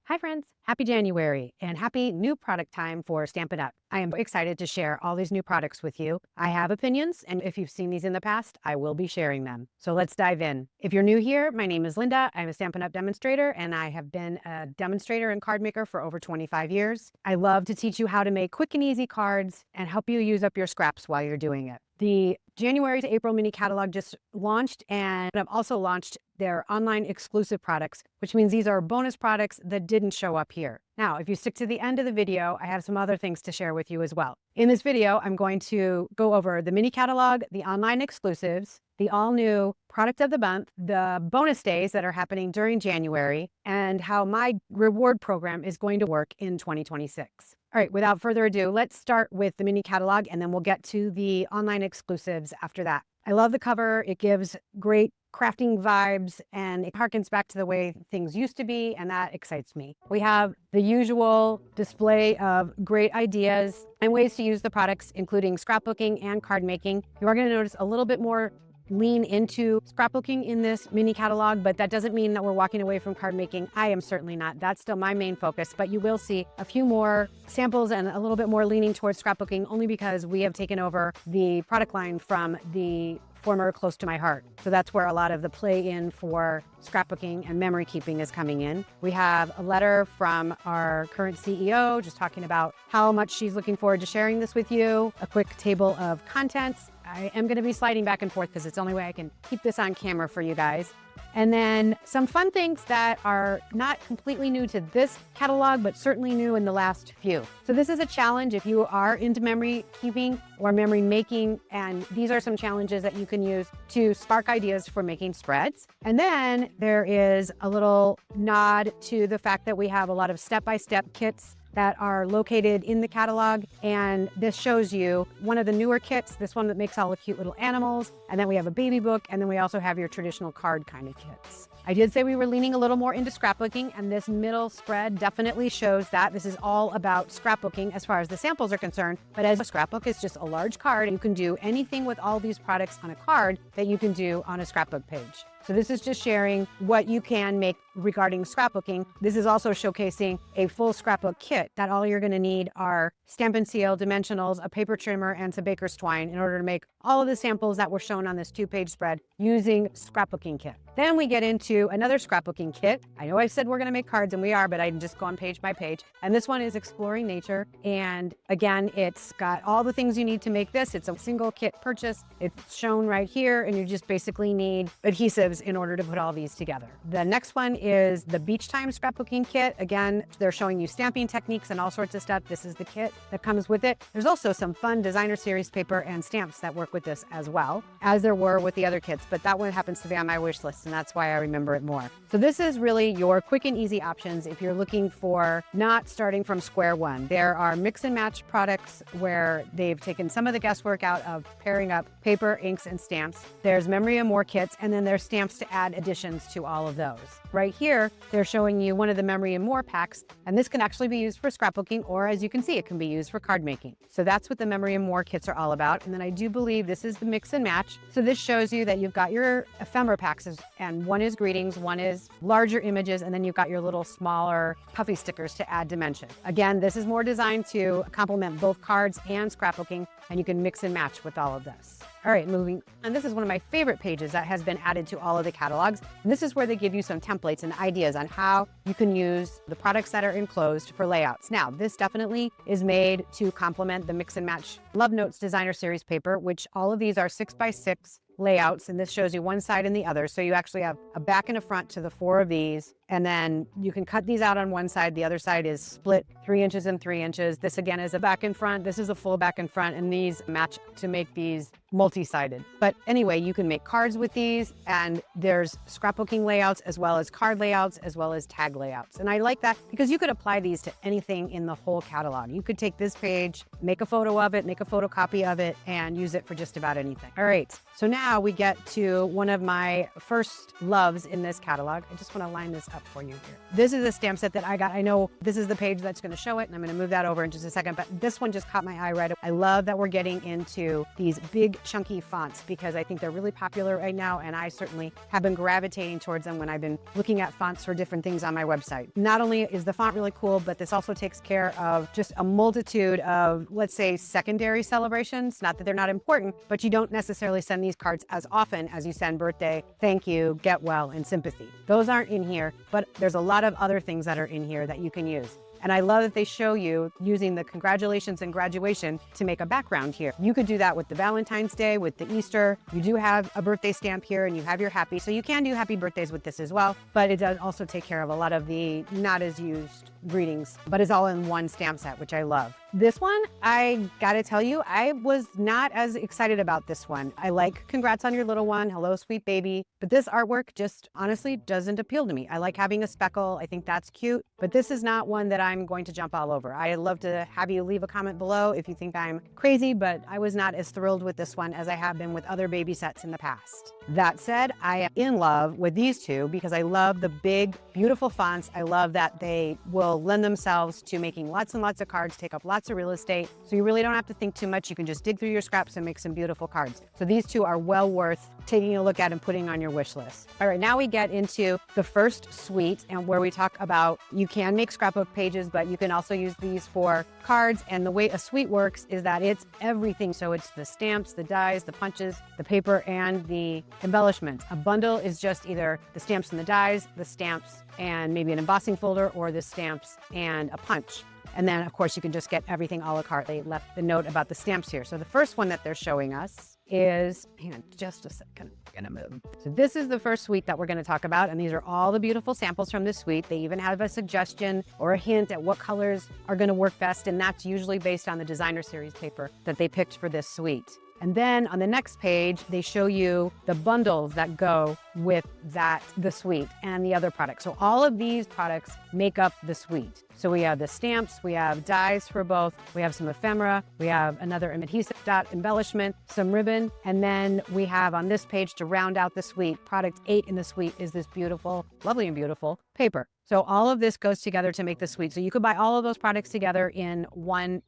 Hi friends, happy January and happy new product time for Stampin' Up! I am excited to share all these new products with you. I have opinions, and if you've seen these in the past, I will be sharing them. So let's dive in. If you're new here, my name is Linda. I'm a Stampin' Up! Demonstrator, and I have been a demonstrator and card maker for over 25 years. I love to teach you how to make quick and easy cards and help you use up your scraps while you're doing it. The January to April mini catalog just launched, and I've also launched their online exclusive products, which means these are bonus products that didn't show up here. Now, if you stick to the end of the video, I have some other things to share with you as well. In this video, I'm going to go over the mini catalog, the online exclusives, the all-new product of the month, the bonus days that are happening during January, and how my reward program is going to work in 2026. All right, without further ado, let's start with the mini catalog, and then we'll get to the online exclusives after that. I love the cover. It gives great crafting vibes, and it harkens back to the way things used to be, and that excites me. We have the usual display of great ideas and ways to use the products, including scrapbooking and card making. You are going to notice a little bit more lean into scrapbooking in this mini catalog, but that doesn't mean that we're walking away from card making. I am certainly not. That's still my main focus, but you will see a few more samples and a little bit more leaning towards scrapbooking, only because we have taken over the product line from the former Close to My Heart. So that's where a lot of the play in for scrapbooking and memory keeping is coming in. We have a letter from our current CEO just talking about how much she's looking forward to sharing this with you, a quick table of contents. I am going to be sliding back and forth because it's the only way I can keep this on camera for you guys. And then some fun things that are not completely new to this catalog, but certainly new in the last few. So this is a challenge if you are into memory keeping or memory making, and these are some challenges that you can use to spark ideas for making spreads. And then there is a little nod to the fact that we have a lot of step-by-step kits that are located in the catalog. And this shows you one of the newer kits, this one that makes all the cute little animals. And then we have a baby book. And then we also have your traditional card kind of kits. I did say we were leaning a little more into scrapbooking, and this middle spread definitely shows that. This is all about scrapbooking as far as the samples are concerned. But as a scrapbook is just a large card, you can do anything with all these products on a card that you can do on a scrapbook page. So this is just sharing what you can make regarding scrapbooking. This is also showcasing a full scrapbook kit that all you're going to need are Stampin' Seal, dimensionals, a paper trimmer, and some baker's twine in order to make all of the samples that were shown on this 2-page spread using scrapbooking kit. Then we get into another scrapbooking kit. I know I said we're going to make cards, and we are, but I can just go on page by page. And this one is Exploring Nature. And again, it's got all the things you need to make this. It's a single kit purchase. It's shown right here, and you just basically need adhesives in order to put all these together. The next one is the Beach Time scrapbooking kit. Again, they're showing you stamping techniques and all sorts of stuff. This is the kit that comes with it. There's also some fun designer series paper and stamps that work with this as well, as there were with the other kits, but that one happens to be on my wish list, and that's why I remember it more. So this is really your quick and easy options if you're looking for not starting from square one. There are mix and match products where they've taken some of the guesswork out of pairing up paper, inks, and stamps. There's Memory and More kits, and then there's stamps to add additions to all of those. Right here, they're showing you one of the Memory and More packs, and this can actually be used for scrapbooking, or as you can see, it can be used for card making. So that's what the Memory and More kits are all about. And then I do believe this is the mix and match. So this shows you that you've got your ephemera packs, and one is greetings, one is larger images, and then you've got your little smaller puffy stickers to add dimension. Again, this is more designed to complement both cards and scrapbooking, and you can mix and match with all of this. All right, moving. And this is one of my favorite pages that has been added to all of the catalogs. And this is where they give you some templates and ideas on how you can use the products that are enclosed for layouts. Now, this definitely is made to complement the Mix and Match Love Notes Designer Series paper, which all of these are 6x6 layouts, and this shows you one side and the other. So you actually have a back and a front to the 4 of these, and then you can cut these out on one side. The other side is split 3 inches and 3 inches. This again is a back and front. This is a full back and front, and these match to make these multi-sided. But anyway, you can make cards with these, and there's scrapbooking layouts as well as card layouts as well as tag layouts. And I like that because you could apply these to anything in the whole catalog. You could take this page, make a photo of it, make a photocopy of it, and use it for just about anything. All right, so now we get to one of my first loves in this catalog. I just want to line this up for you here. This is a stamp set that I got. I know this is the page that's going to show it, and I'm going to move that over in just a second, but this one just caught my eye right away. I love that we're getting into these big chunky fonts because I think they're really popular right now, and I certainly have been gravitating towards them when I've been looking at fonts for different things on my website. Not only is the font really cool, but this also takes care of just a multitude of, let's say, secondary celebrations. Not that they're not important, but you don't necessarily send these cards as often as you send birthday, thank you, get well, and sympathy. Those aren't in here, but there's a lot of other things that are in here that you can use. And I love that they show you using the congratulations and graduation to make a background here. You could do that with the Valentine's Day, with the Easter. You do have a birthday stamp here and you have your happy. So you can do happy birthdays with this as well. But it does also take care of a lot of the not as used greetings, but it's all in one stamp set, which I love. This one, I gotta tell you, I was not as excited about this one. I like congrats on your little one, hello sweet baby, but this artwork just honestly doesn't appeal to me. I like having a speckle, I think that's cute, but this is not one that I'm going to jump all over. I'd love to have you leave a comment below if you think I'm crazy, but I was not as thrilled with this one as I have been with other baby sets in the past. That said, I am in love with these two because I love the big, beautiful fonts. I love that they will lend themselves to making lots and lots of cards, take up lots of real estate. So you really don't have to think too much. You can just dig through your scraps and make some beautiful cards. So these two are well worth taking a look at and putting on your wish list. All right, now we get into the first suite and where we talk about you can make scrapbook pages, but you can also use these for cards. And the way a suite works is that it's everything. So it's the stamps, the dies, the punches, the paper, and the embellishments. A bundle is just either the stamps and the dies, the stamps, and maybe an embossing folder, or the stamps and a punch. And then, of course, you can just get everything a la carte. They left the note about the stamps here. So the first one that they're showing us is, hang on just a second, I'm gonna move. So this is the first suite that we're gonna talk about, and these are all the beautiful samples from this suite. They even have a suggestion or a hint at what colors are gonna work best, and that's usually based on the designer series paper that they picked for this suite. And then on the next page, they show you the bundles that go with the suite and the other products. So all of these products make up the suite. So we have the stamps, we have dies for both, we have some ephemera, we have another adhesive dot embellishment, some ribbon, and then we have on this page to round out the suite, product 8 in the suite is this beautiful, lovely and beautiful paper. So all of this goes together to make the suite. So you could buy all of those products together in one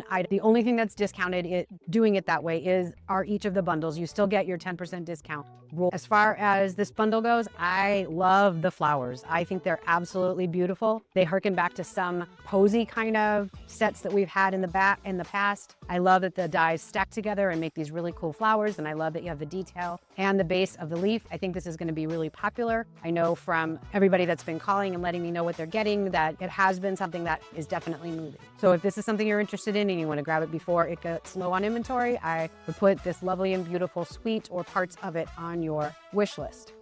item. The only thing that's discounted doing it that way are each of the bundles. You still get your 10% discount rule. As far as this bundle goes, I love the flowers. I think they're absolutely beautiful. They harken back to some posy kind of sets that we've had in the past. I love that the dies stack together and make these really cool flowers, and I love that you have the detail and the base of the leaf. I think this is going to be really popular. I know from everybody that's been calling and letting me know what they're getting that it has been something that is definitely moving. So if this is something you're interested in and you want to grab it before it gets low on inventory, I would put this lovely and beautiful suite or parts of it on your wish list.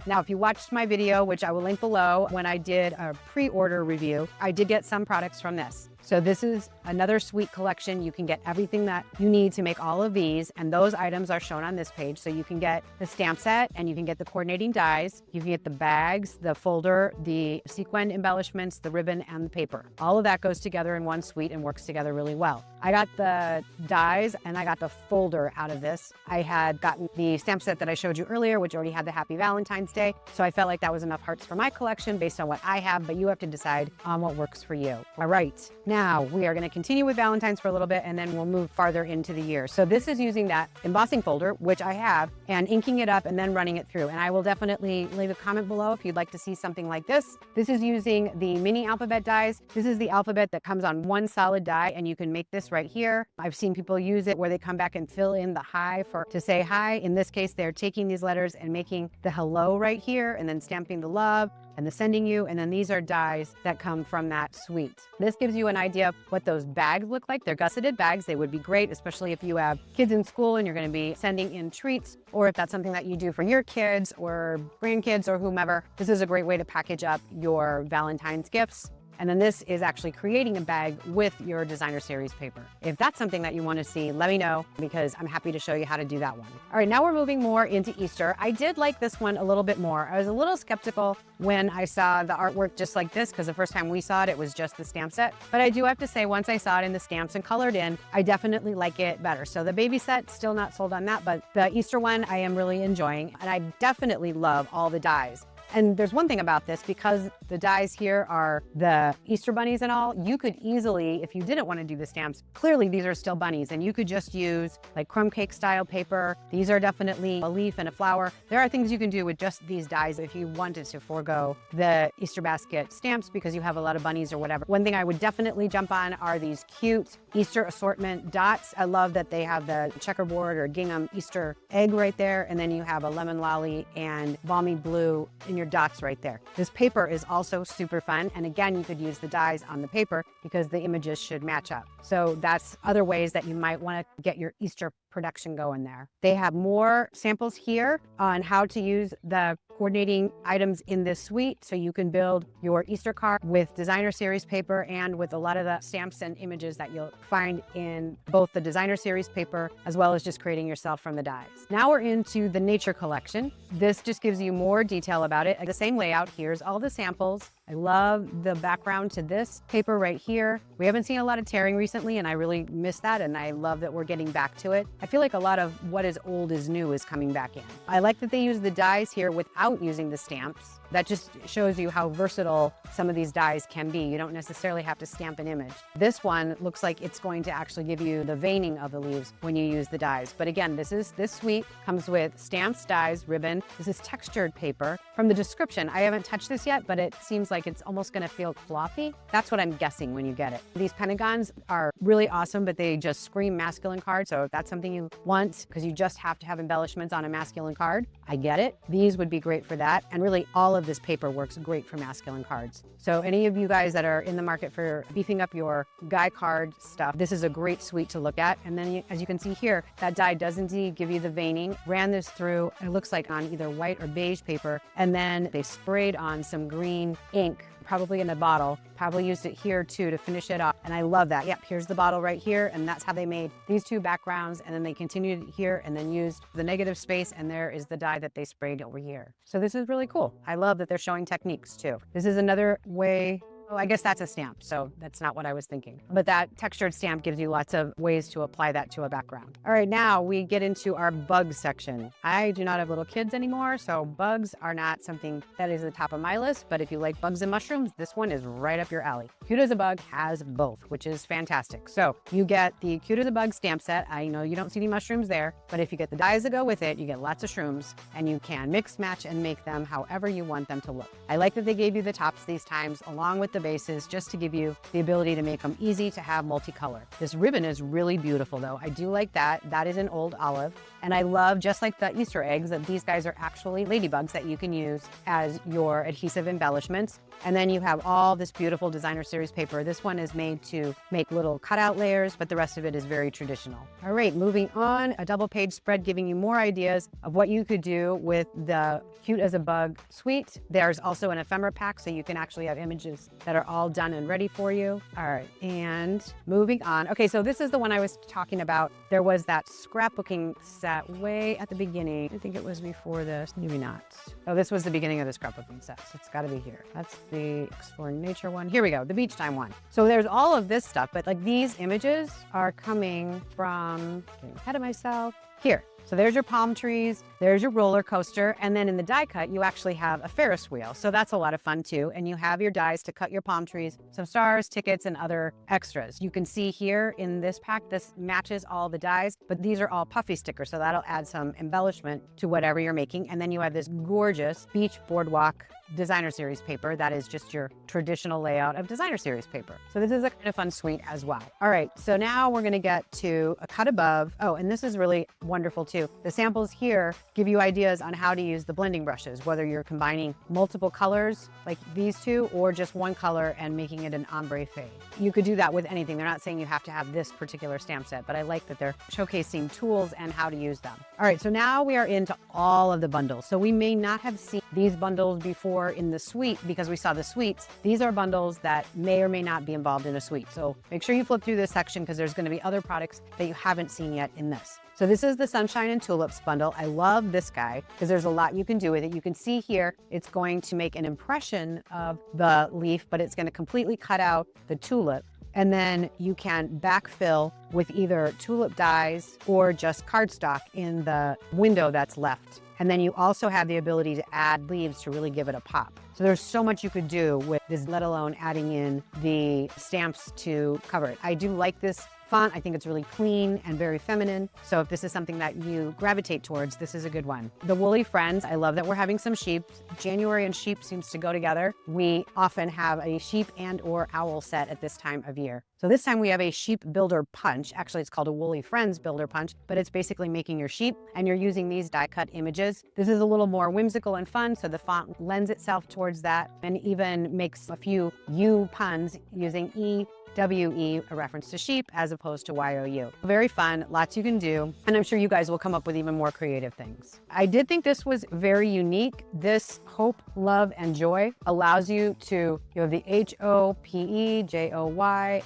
Now, if you watched my video, which I will link below, when I did a pre-order review, I did get some products from this. So this is another suite collection. You can get everything that you need to make all of these, and those items are shown on this page. So you can get the stamp set, and you can get the coordinating dies, you can get the bags, the folder, the sequin embellishments, the ribbon, and the paper. All of that goes together in one suite and works together really well. I got the dies and I got the folder out of this. I had gotten the stamp set that I showed you earlier, which already had the Happy Valentine's Day. So I felt like that was enough hearts for my collection based on what I have, but you have to decide on what works for you. All right. Now we are going to continue with Valentine's for a little bit, and then we'll move farther into the year. So this is using that embossing folder, which I have, and inking it up and then running it through. And I will definitely leave a comment below if you'd like to see something like this. This is using the mini alphabet dies. This is the alphabet that comes on one solid die, and you can make this right here. I've seen people use it where they come back and fill in the hi to say hi. In this case, they're taking these letters and making the hello right here, and then stamping the love and the sending you, and then these are dies that come from that suite. This gives you an idea of what those bags look like. They're gusseted bags. They would be great, especially if you have kids in school and you're going to be sending in treats, or if that's something that you do for your kids or grandkids or whomever. This is a great way to package up your Valentine's gifts. And then this is actually creating a bag with your designer series paper. If that's something that you want to see, let me know, because I'm happy to show you how to do that one. All right, now we're moving more into Easter. I did like this one a little bit more. I was a little skeptical when I saw the artwork just like this, because the first time we saw it, it was just the stamp set. But I do have to say, once I saw it in the stamps and colored in, I definitely like it better. So the baby set, still not sold on that, but the Easter one I am really enjoying. And I definitely love all the dies. And there's one thing about this, because the dies here are the Easter bunnies and all, you could easily, if you didn't want to do the stamps, clearly these are still bunnies and you could just use like crumb cake style paper. These are definitely a leaf and a flower. There are things you can do with just these dies if you wanted to forego the Easter basket stamps because you have a lot of bunnies or whatever. One thing I would definitely jump on are these cute Easter assortment dots. I love that they have the checkerboard or gingham Easter egg right there, and then you have a lemon lolly and balmy blue in your dots right there. This paper is also super fun, and again, you could use the dies on the paper because the images should match up. So that's other ways that you might want to get your Easter production going there. They have more samples here on how to use the coordinating items in this suite so you can build your Easter card with designer series paper and with a lot of the stamps and images that you'll find in both the designer series paper as well as just creating yourself from the dies. Now we're into the nature collection. This just gives you more detail about it. The same layout. Here's all the samples. I love the background to this paper right here. We haven't seen a lot of tearing recently, and I really miss that, and I love that we're getting back to it. I feel like a lot of what is old is new is coming back in. I like that they use the dies here without using the stamps. That just shows you how versatile some of these dies can be. You don't necessarily have to stamp an image. This one looks like it's going to actually give you the veining of the leaves when you use the dies. But again, this suite comes with stamps, dies, ribbon. This is textured paper. From the description, I haven't touched this yet, but it seems like it's almost gonna feel clothy. That's what I'm guessing when you get it. These pentagons are really awesome, but they just scream masculine card. So if that's something you want, because you just have to have embellishments on a masculine card, I get it. These would be great for that. And really all of this paper works great for masculine cards. So any of you guys that are in the market for beefing up your guy card stuff, this is a great suite to look at. And then as you can see here, that die does indeed give you the veining. Ran this through, it looks like on either white or beige paper. And then they sprayed on some green ink, probably in a bottle, probably used it here too to finish it off. And I love that. Yep, here's the bottle right here. And that's how they made these two backgrounds. And then they continued here and then used the negative space. And there is the die that they sprayed over here. So this is really cool. I love that they're showing techniques too. This is another way. Oh, I guess that's a stamp, so that's not what I was thinking. But that textured stamp gives you lots of ways to apply that to a background. All right, now we get into our bugs section. I do not have little kids anymore, so bugs are not something that is at the top of my list, but if you like bugs and mushrooms, this one is right up your alley. Cute as a Bug has both, which is fantastic. So you get the Cute as a Bug stamp set. I know you don't see any mushrooms there, but if you get the dies that go with it, you get lots of shrooms, and you can mix, match, and make them however you want them to look. I like that they gave you the tops these times, along with the bases, just to give you the ability to make them easy to have multicolor. This ribbon is really beautiful though. I do like that. That is an old olive. And I love, just like the Easter eggs, that these guys are actually ladybugs that you can use as your adhesive embellishments. And then you have all this beautiful designer series paper. This one is made to make little cutout layers, but the rest of it is very traditional. All right, moving on, a double page spread giving you more ideas of what you could do with the Cute as a Bug suite. There's also an ephemera pack, so you can actually have images that are all done and ready for you. All right, and moving on. Okay, so this is the one I was talking about. There was that scrapbooking set way at the beginning. I think it was before this, maybe not. Oh, this was the beginning of the scrapbooking set, so it's gotta be here. That's the Exploring Nature one. Here we go, the Beach Time one. So there's all of this stuff, but like these images are coming from, getting ahead of myself, here. So there's your palm trees, there's your roller coaster, and then in the die cut, you actually have a Ferris wheel. So that's a lot of fun too. And you have your dies to cut your palm trees, some stars, tickets, and other extras. You can see here in this pack, this matches all the dies, but these are all puffy stickers. So that'll add some embellishment to whatever you're making. And then you have this gorgeous beach boardwalk designer series paper. That is just your traditional layout of designer series paper. So this is a kind of fun suite as well. All right, so now we're gonna get to a cut above. Oh, and this is really wonderful too. The samples here give you ideas on how to use the blending brushes, whether you're combining multiple colors like these two or just one color and making it an ombre fade. You could do that with anything. They're not saying you have to have this particular stamp set, but I like that they're showcasing tools and how to use them. All right, so now we are into all of the bundles. So we may not have seen these bundles before in the suite because we saw the suites. These are bundles that may or may not be involved in a suite. So make sure you flip through this section because there's going to be other products that you haven't seen yet in this. So this is the Sunshine and Tulips bundle. I love this guy because there's a lot you can do with it. You can see here, it's going to make an impression of the leaf, but it's going to completely cut out the tulip. And then you can backfill with either tulip dies or just cardstock in the window that's left. And then you also have the ability to add leaves to really give it a pop. So there's so much you could do with this, let alone adding in the stamps to cover it. I do like this font. I think it's really clean and very feminine. So if this is something that you gravitate towards, this is a good one. The Woolly Friends, I love that we're having some sheep. January and sheep seems to go together. We often have a sheep and or owl set at this time of year. So this time we have a sheep builder punch. Actually, it's called a Woolly Friends builder punch, but it's basically making your sheep and you're using these die cut images. This is a little more whimsical and fun, so the font lends itself towards that and even makes a few U puns using EWE, a reference to sheep, as opposed to YOU. Very fun, lots you can do, and I'm sure you guys will come up with even more creative things. I did think this was very unique. This Hope, Love, and Joy allows you to, you have the HOPE, JOYLOVE,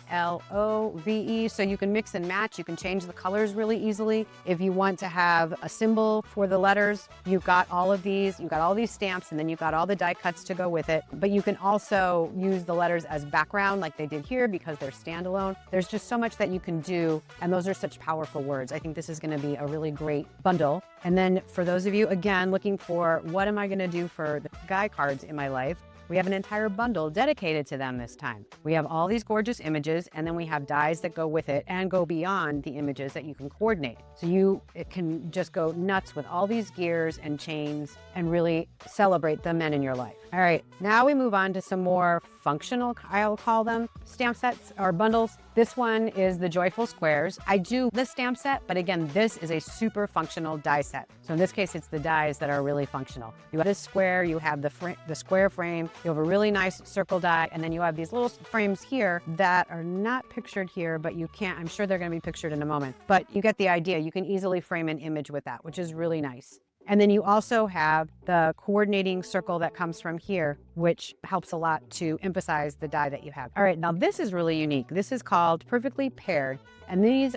so you can mix and match. You can change the colors really easily. If you want to have a symbol for the letters, you've got all of these, you've got all these stamps, and then you've got all the die cuts to go with it. But you can also use the letters as background like they did here because they're standalone. There's just so much that you can do, and those are such powerful words. I think this is going to be a really great bundle. And then for those of you, again, looking for what am I going to do for the guy cards in my life, we have an entire bundle dedicated to them this time. We have all these gorgeous images, and then we have dies that go with it and go beyond the images that you can coordinate. So it can just go nuts with all these gears and chains and really celebrate the men in your life. All right, now we move on to some more functional, I'll call them, stamp sets or bundles. This one is the Joyful Squares. I do this stamp set, but again, this is a super functional die set. So in this case, it's the dies that are really functional. You have this square, you have the square frame, you have a really nice circle die, and then you have these little frames here that are not pictured here, but you can't, I'm sure they're gonna be pictured in a moment. But you get the idea. You can easily frame an image with that, which is really nice. And then you also have the coordinating circle that comes from here, which helps a lot to emphasize the die that you have. All right, now this is really unique. This is called Perfectly Paired. And this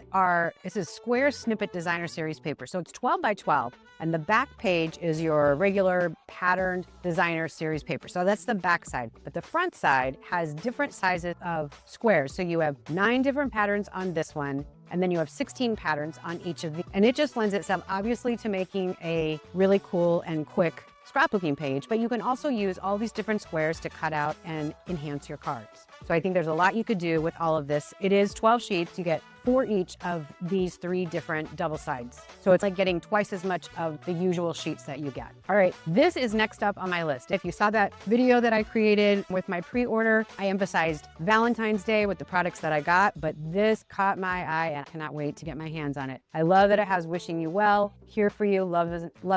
is Square Snippet Designer Series paper. So it's 12 by 12. And the back page is your regular patterned designer series paper. So that's the back side. But the front side has different sizes of squares. So you have 9 different patterns on this one. And then you have 16 patterns on each of these. And it just lends itself obviously to making a really cool and quick scrapbooking page, but you can also use all these different squares to cut out and enhance your cards. So I think there's a lot you could do with all of this. It is 12 sheets. You get 4 each of these 3 different double sides. So it's like getting twice as much of the usual sheets that you get. All right, this is next up on my list. If you saw that video that I created with my pre-order, I emphasized Valentine's Day with the products that I got, but this caught my eye and I cannot wait to get my hands on it. I love that it has wishing you well, here for you, love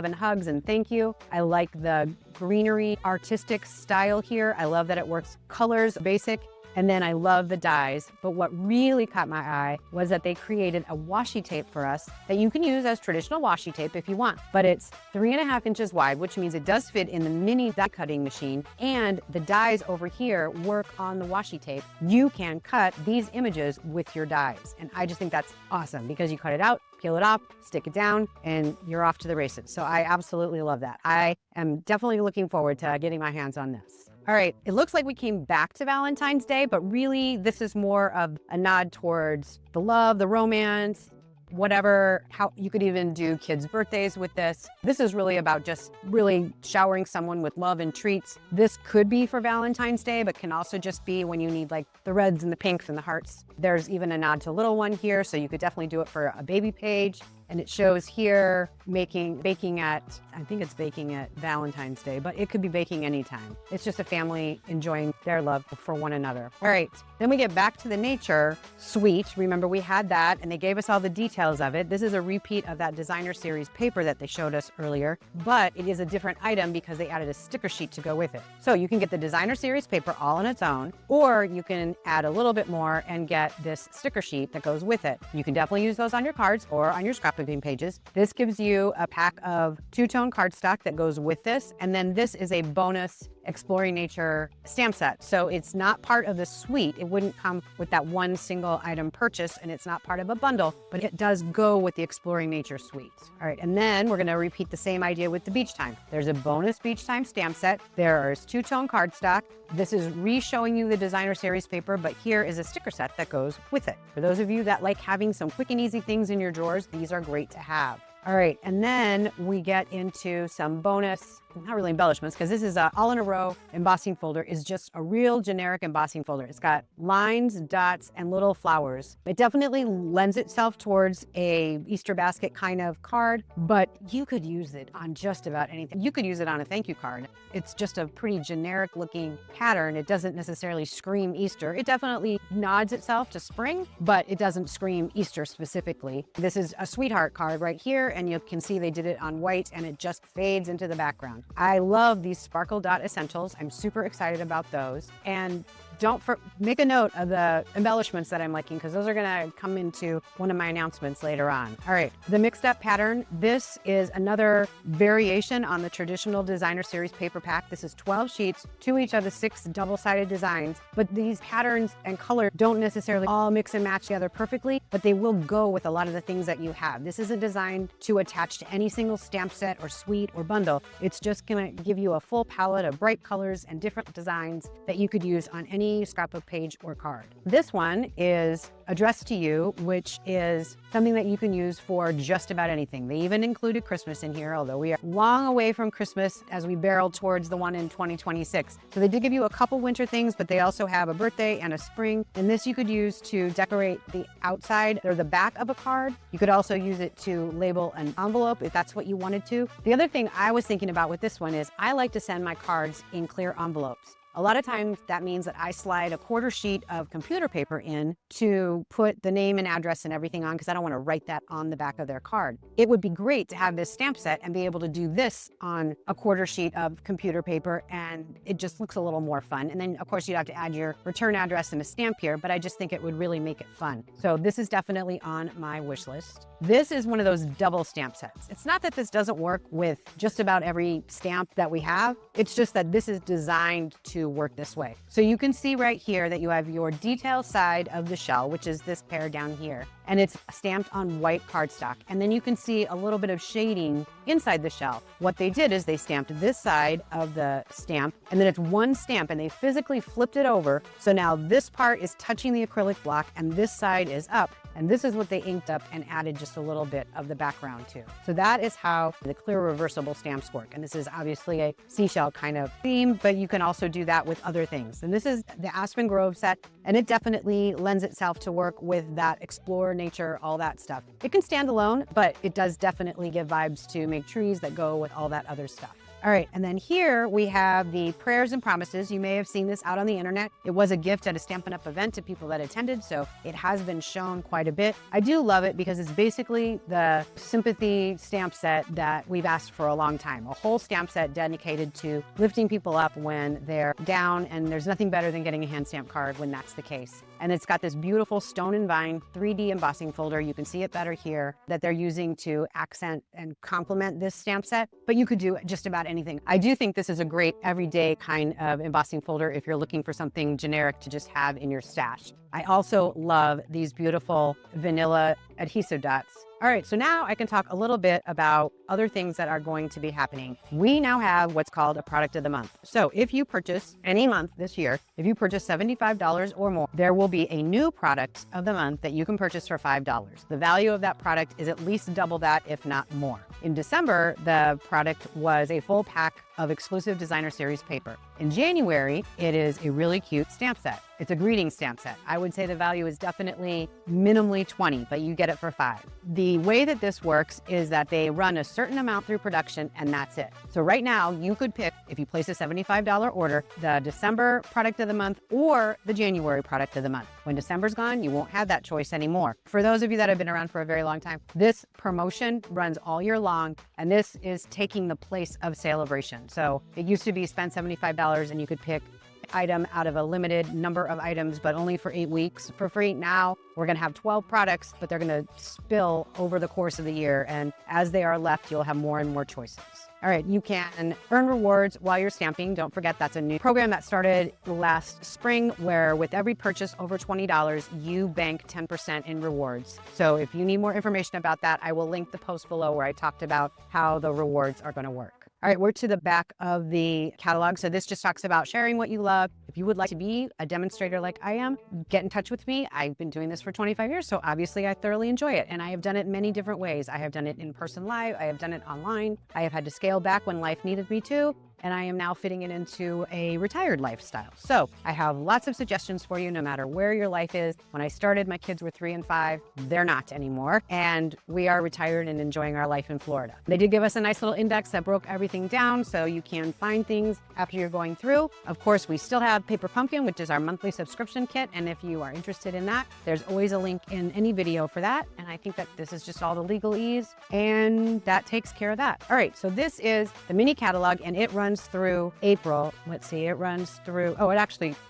and hugs, and thank you. I like the greenery artistic style here. I love that it works colors, basic. And then I love the dies, but what really caught my eye was that they created a washi tape for us that you can use as traditional washi tape if you want, but it's 3.5 inches wide, which means it does fit in the mini die cutting machine, and the dies over here work on the washi tape. You can cut these images with your dies, and I just think that's awesome because you cut it out, peel it off, stick it down, and you're off to the races. So I absolutely love that. I am definitely looking forward to getting my hands on this. All right, it looks like we came back to Valentine's Day, but really this is more of a nod towards the love, the romance, whatever, how you could even do kids' birthdays with this. This is really about just really showering someone with love and treats. This could be for Valentine's Day, but can also just be when you need like the reds and the pinks and the hearts. There's even a nod to little one here, so you could definitely do it for a baby page. And it shows here baking at, I think it's baking at Valentine's Day, but it could be baking anytime. It's just a family enjoying their love for one another. All right, then we get back to the nature suite. Remember we had that and they gave us all the details of it. This is a repeat of that designer series paper that they showed us earlier, but it is a different item because they added a sticker sheet to go with it. So you can get the designer series paper all on its own, or you can add a little bit more and get this sticker sheet that goes with it. You can definitely use those on your cards or on your scrapbooking pages. This gives you a pack of 2-tone cardstock that goes with this, and then this is a bonus Exploring Nature stamp set. So it's not part of the suite. It wouldn't come with that one single item purchase, and it's not part of a bundle, but it does go with the Exploring Nature suite. All right, and then we're gonna repeat the same idea with the Beach Time. There's a bonus Beach Time stamp set. There's 2-tone cardstock. This is re-showing you the designer series paper, but here is a sticker set that goes with it. For those of you that like having some quick and easy things in your drawers, these are great to have. All right, and then we get into some bonus, not really embellishments, because this is a all in a row embossing folder is just a real generic embossing folder. It's got lines, dots, and little flowers. It definitely lends itself towards a Easter basket kind of card, but you could use it on just about anything. You could use it on a thank you card. It's just a pretty generic looking pattern. It doesn't necessarily scream Easter. It definitely nods itself to spring, but it doesn't scream Easter specifically. This is a sweetheart card right here, and you can see they did it on white and it just fades into the background. I love these Sparkle Dot Essentials. I'm super excited about those. And make a note of the embellishments that I'm liking, because those are gonna come into one of my announcements later on. All right, the mixed up pattern. This is another variation on the traditional designer series paper pack. This is 12 sheets, to each of the 6 double-sided designs, but these patterns and color don't necessarily all mix and match together perfectly, but they will go with a lot of the things that you have. This isn't designed to attach to any single stamp set or suite or bundle. It's just gonna give you a full palette of bright colors and different designs that you could use on any scrapbook page or card. This one is addressed to you, which is something that you can use for just about anything. They even included Christmas in here, although we are long away from Christmas as we barrel towards the one in 2026. So they did give you a couple winter things, but they also have a birthday and a spring. And this you could use to decorate the outside or the back of a card. You could also use it to label an envelope if that's what you wanted to. The other thing I was thinking about with this one is I like to send my cards in clear envelopes. A lot of times that means that I slide a quarter sheet of computer paper in to put the name and address and everything on, because I don't want to write that on the back of their card. It would be great to have this stamp set and be able to do this on a quarter sheet of computer paper, and it just looks a little more fun. And then of course you'd have to add your return address and a stamp here, but I just think it would really make it fun. So this is definitely on my wish list. This is one of those double stamp sets. It's not that this doesn't work with just about every stamp that we have. It's just that this is designed to work this way. So you can see right here that you have your detail side of the shell, which is this pair down here, and it's stamped on white cardstock. And then you can see a little bit of shading inside the shell. What they did is they stamped this side of the stamp, and then it's one stamp, and they physically flipped it over. So now this part is touching the acrylic block and this side is up. And this is what they inked up and added just a little bit of the background to. So that is how the clear reversible stamps work. And this is obviously a seashell kind of theme, but you can also do that with other things. And this is the Aspen Grove set, and it definitely lends itself to work with that explore, nature, all that stuff. It can stand alone, but it does definitely give vibes to make trees that go with all that other stuff. All right, and then here we have the prayers and promises. You may have seen this out on the internet. It was a gift at a Stampin' Up! Event to people that attended, so it has been shown quite a bit. I do love it because it's basically the sympathy stamp set that we've asked for a long time. A whole stamp set dedicated to lifting people up when they're down, and there's nothing better than getting a hand stamp card when that's the case. And it's got this beautiful Stone and Vine 3D embossing folder. You can see it better here that they're using to accent and complement this stamp set, but you could do just about anything. I do think this is a great everyday kind of embossing folder if you're looking for something generic to just have in your stash. I also love these beautiful vanilla adhesive dots. All right, so now I can talk a little bit about other things that are going to be happening. We now have what's called a product of the month. So if you purchase any month this year, if you purchase $75 or more, there will be a new product of the month that you can purchase for $5. The value of that product is at least double that, if not more. In December, the product was a full pack of exclusive designer series paper. In January, it is a really cute stamp set. It's a greeting stamp set. I would say the value is definitely minimally 20, but you get it for 5. The way that this works is that they run a certain amount through production and that's it. So right now you could pick, if you place a $75 order, the December product of the month or the January product of the month. When December's gone, you won't have that choice anymore. For those of you that have been around for a very long time, this promotion runs all year long, and this is taking the place of Celebration. So it used to be spend $75 and you could pick item out of a limited number of items, but only for 8 weeks for free. Now we're going to have 12 products, but they're going to spill over the course of the year. And as they are left, you'll have more and more choices. All right, you can earn rewards while you're stamping. Don't forget, that's a new program that started last spring, where with every purchase over $20, you bank 10% in rewards. So if you need more information about that, I will link the post below where I talked about how the rewards are going to work. All right, we're to the back of the catalog. So this just talks about sharing what you love. If you would like to be a demonstrator like I am, get in touch with me. I've been doing this for 25 years, so obviously I thoroughly enjoy it. And I have done it many different ways. I have done it in person live. I have done it online. I have had to scale back when life needed me to. And I am now fitting it into a retired lifestyle. So I have lots of suggestions for you, no matter where your life is. When I started, my kids were 3 and 5. They're not anymore. And we are retired and enjoying our life in Florida. They did give us a nice little index that broke everything down so you can find things after you're going through. Of course, we still have Paper Pumpkin, which is our monthly subscription kit. And if you are interested in that, there's always a link in any video for that. And I think that this is just all the legalese, and that takes care of that. All right, so this is the mini catalog, and it runs through April. Let's see, it runs through,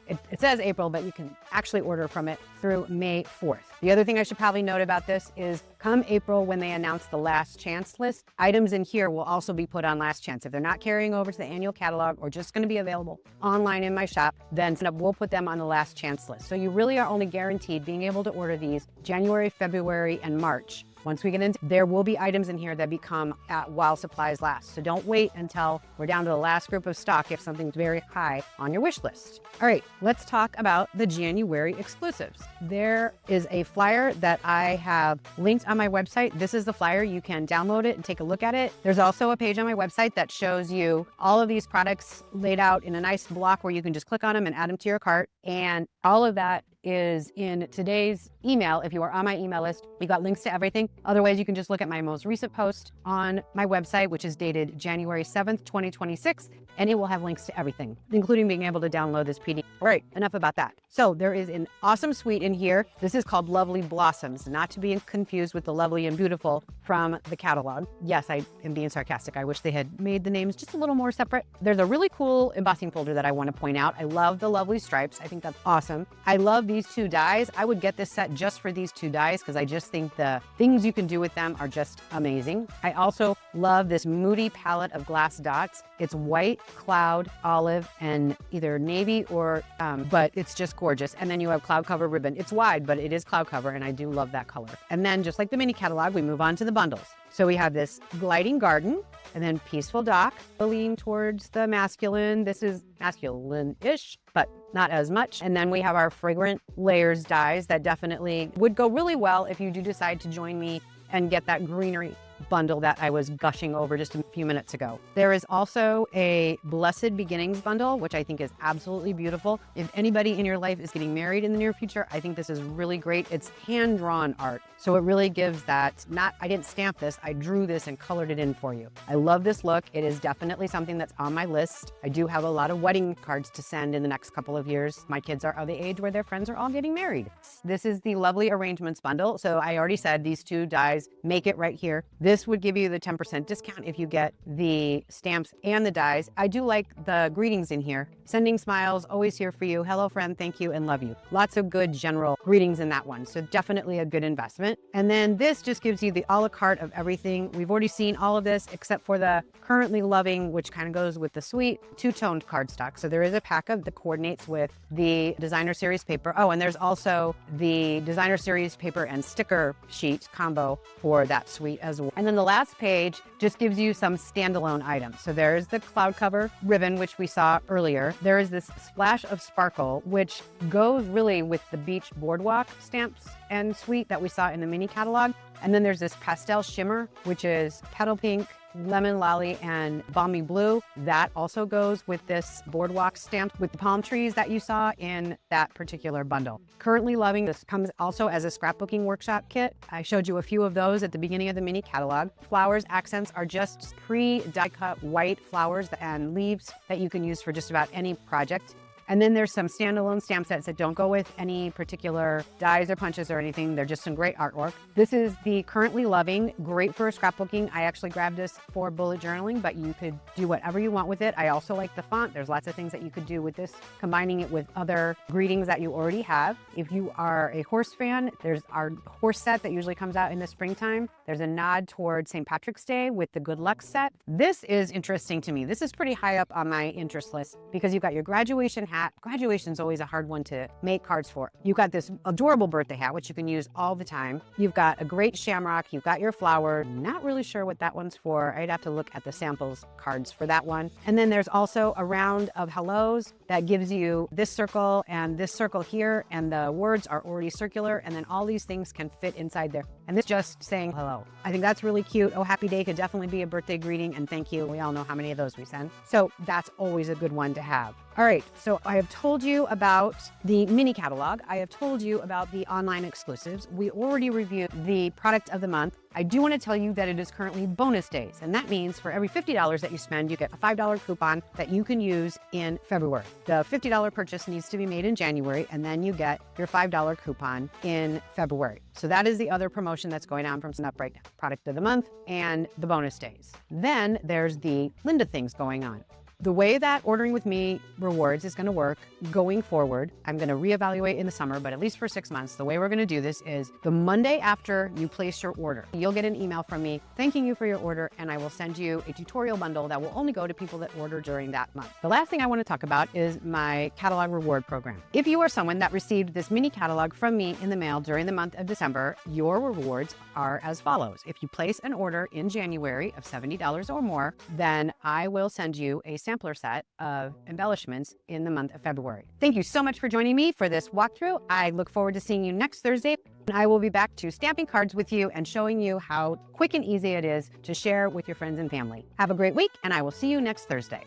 it says April, but you can actually order from it through May 4th. The other thing I should probably note about this is come April, when they announce the last chance list, items in here will also be put on last chance. If they're not carrying over to the annual catalog or just going to be available online in my shop, then we'll put them on the last chance list. So you really are only guaranteed being able to order these January, February, and March. Once we get into, there will be items in here that become while supplies last. So don't wait until we're down to the last group of stock if something's very high on your wish list. All right, let's talk about the January exclusives. There is a flyer that I have linked on my website. This is the flyer. You can download it and take a look at it. There's also a page on my website that shows you all of these products laid out in a nice block where you can just click on them and add them to your cart. And all of that is in today's email. If you are on my email list, we got links to everything. Otherwise, you can just look at my most recent post on my website, which is dated January 7th, 2026, and it will have links to everything, including being able to download this PDF. All right, enough about that. So there is an awesome suite in here. This is called Lovely Blossoms, not to be confused with the Lovely and Beautiful from the catalog. Yes, I am being sarcastic. I wish they had made the names just a little more separate. There's a really cool embossing folder that I want to point out. I love the Lovely stripes. I think that's awesome. I love these 2 dies. I would get this set just for these 2 dies because I just think the things you can do with them are just amazing. I also love this Moody palette of glass dots. It's white, cloud, olive, and either navy or, but it's just gorgeous. And then you have cloud cover ribbon. It's wide, but it is cloud cover, and I do love that color. And then just like the mini catalog, we move on to the bundles. So we have this gliding garden, and then peaceful dock, lean towards the masculine. This is masculine-ish, but not as much. And then we have our fragrant layers dies that definitely would go really well if you do decide to join me and get that greenery bundle that I was gushing over just a few minutes ago. There is also a Blessed Beginnings bundle, which I think is absolutely beautiful. If anybody in your life is getting married in the near future, I think this is really great. It's hand-drawn art. So it really gives that, I didn't stamp this, I drew this and colored it in for you. I love this look. It is definitely something that's on my list. I do have a lot of wedding cards to send in the next couple of years. My kids are of the age where their friends are all getting married. This is the Lovely Arrangements bundle. So I already said these 2 dies make it right here. This would give you the 10% discount if you get the stamps and the dies. I do like the greetings in here. Sending smiles, always here for you. Hello, friend, thank you, and love you. Lots of good general greetings in that one. So definitely a good investment. And then this just gives you the a la carte of everything. We've already seen all of this except for the Currently Loving, which kind of goes with the suite, 2-toned cardstock. So there is a pack of that coordinates with the Designer Series paper. Oh, and there's also the Designer Series paper and sticker sheet combo for that suite as well. And then the last page just gives you some standalone items. So there's the cloud cover ribbon, which we saw earlier. There is this Splash of Sparkle, which goes really with the Beach Boardwalk stamps and suite that we saw in the mini catalog. And then there's this Pastel Shimmer, which is Petal Pink, Lemon Lolly, and Balmy Blue. That also goes with this boardwalk stamp with the palm trees that you saw in that particular bundle. Currently Loving, this comes also as a scrapbooking workshop kit. I showed you a few of those at the beginning of the mini catalog. Flowers accents are just pre-die cut white flowers and leaves that you can use for just about any project. And then there's some standalone stamp sets that don't go with any particular dies or punches or anything. They're just some great artwork. This is the Currently Loving, great for scrapbooking. I actually grabbed this for bullet journaling, but you could do whatever you want with it. I also like the font. There's lots of things that you could do with this, combining it with other greetings that you already have. If you are a horse fan, there's our horse set that usually comes out in the springtime. There's a nod towards St. Patrick's Day with the Good Luck set. This is interesting to me. This is pretty high up on my interest list because you've got your graduation hat. hat. Graduation is always a hard one to make cards for. You've got this adorable birthday hat, which you can use all the time. You've got a great shamrock. You've got your flower. Not really sure what that one's for. I'd have to look at the samples cards for that one. And then there's also a round of hellos that gives you this circle and this circle here, and the words are already circular, and then all these things can fit inside there. And this just saying hello. I think that's really cute. Oh, happy day could definitely be a birthday greeting, and thank you. We all know how many of those we send. So that's always a good one to have. All right, so I have told you about the mini catalog. I have told you about the online exclusives. We already reviewed the product of the month. I do want to tell you that it is currently bonus days, and that means for every $50 that you spend, you get a $5 coupon that you can use in February. The $50 purchase needs to be made in January, and then you get your $5 coupon in February. So that is the other promotion that's going on from Snup right now. Product of the month and the bonus days. Then there's the Linda things going on. The way that ordering with me rewards is going to work going forward, I'm going to reevaluate in the summer, but at least for 6 months, the way we're going to do this is the Monday after you place your order, you'll get an email from me thanking you for your order, and I will send you a tutorial bundle that will only go to people that order during that month. The last thing I want to talk about is my catalog reward program. If you are someone that received this mini catalog from me in the mail during the month of December, your rewards are as follows. If you place an order in January of $70 or more, then I will send you a sampler set of embellishments in the month of February. Thank you so much for joining me for this walkthrough. I look forward to seeing you next Thursday. I will be back to stamping cards with you and showing you how quick and easy it is to share with your friends and family. Have a great week, and I will see you next Thursday.